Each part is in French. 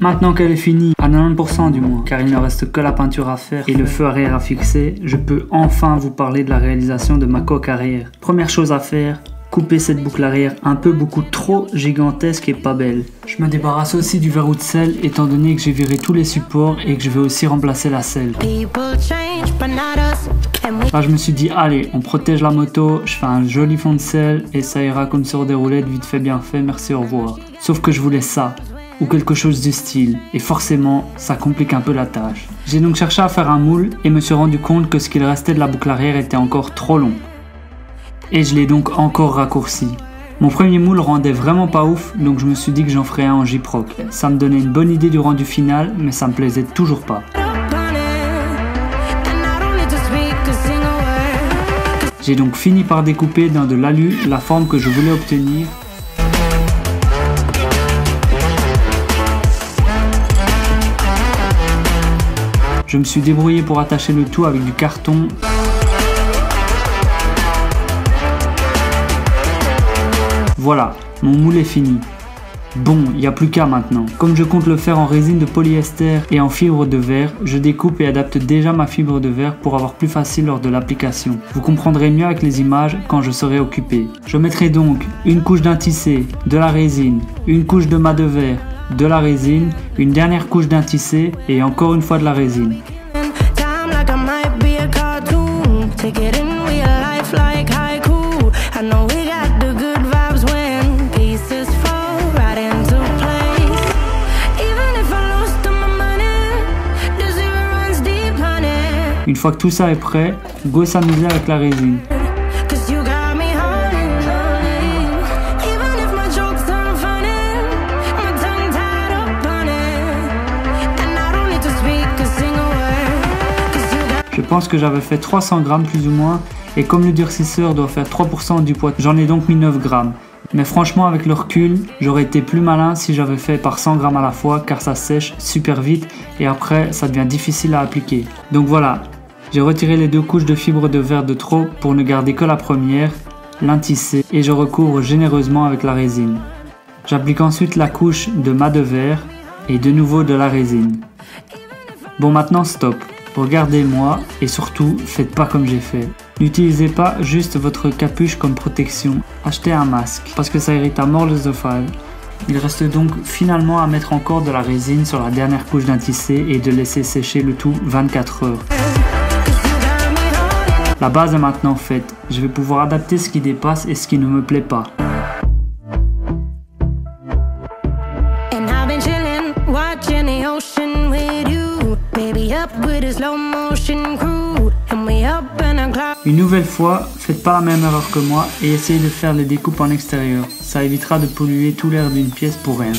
Maintenant qu'elle est finie, à 90% du moins, car il ne reste que la peinture à faire et le feu arrière à fixer, je peux enfin vous parler de la réalisation de ma coque arrière. Première chose à faire, couper cette boucle arrière un peu beaucoup trop gigantesque et pas belle. Je me débarrasse aussi du verrou de selle étant donné que j'ai viré tous les supports et que je vais aussi remplacer la selle. Là je me suis dit allez, on protège la moto, je fais un joli fond de selle et ça ira comme sur des roulettes, vite fait bien fait, merci au revoir. Sauf que je voulais ça, ou quelque chose du style, et forcément ça complique un peu la tâche. J'ai donc cherché à faire un moule et me suis rendu compte que ce qu'il restait de la boucle arrière était encore trop long. Et je l'ai donc encore raccourci. Mon premier moule rendait vraiment pas ouf, donc je me suis dit que j'en ferais un en J-Proc. Ça me donnait une bonne idée du rendu final, mais ça me plaisait toujours pas. J'ai donc fini par découper dans de l'alu la forme que je voulais obtenir. Je me suis débrouillé pour attacher le tout avec du carton. Voilà, mon moule est fini. Bon, il n'y a plus qu'à maintenant. Comme je compte le faire en résine de polyester et en fibre de verre, je découpe et adapte déjà ma fibre de verre pour avoir plus facile lors de l'application. Vous comprendrez mieux avec les images quand je serai occupé. Je mettrai donc une couche d'un tissé, de la résine, une couche de mat de verre, de la résine, une dernière couche d'un tissé et encore une fois de la résine. Une fois que tout ça est prêt, go s'amuser avec la résine. Je pense que j'avais fait 300 grammes plus ou moins, et comme le durcisseur doit faire 3% du poids, j'en ai donc mis 9 grammes. Mais franchement avec le recul, j'aurais été plus malin si j'avais fait par 100 grammes à la fois car ça sèche super vite et après ça devient difficile à appliquer. Donc voilà, j'ai retiré les deux couches de fibre de verre de trop pour ne garder que la première, l'intissé, et je recouvre généreusement avec la résine. J'applique ensuite la couche de mat de verre et de nouveau de la résine. Bon maintenant stop, regardez-moi et surtout faites pas comme j'ai fait. N'utilisez pas juste votre capuche comme protection, achetez un masque parce que ça irrite à mort l'œsophage. Il reste donc finalement à mettre encore de la résine sur la dernière couche d'un tissé et de laisser sécher le tout 24 heures. La base est maintenant faite, je vais pouvoir adapter ce qui dépasse et ce qui ne me plaît pas. Une nouvelle fois, faites pas la même erreur que moi et essayez de faire les découpes en extérieur. Ça évitera de polluer tout l'air d'une pièce pour rien.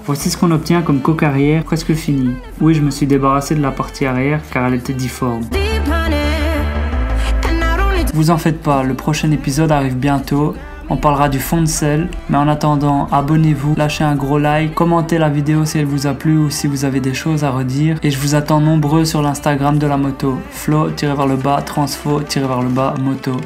Voici ce qu'on obtient comme coque arrière presque finie. Oui, je me suis débarrassé de la partie arrière car elle était difforme. Vous en faites pas, le prochain épisode arrive bientôt. On parlera du fond de selle, mais en attendant, abonnez-vous, lâchez un gros like, commentez la vidéo si elle vous a plu ou si vous avez des choses à redire. Et je vous attends nombreux sur l'Instagram de la moto, flow-transfo-moto.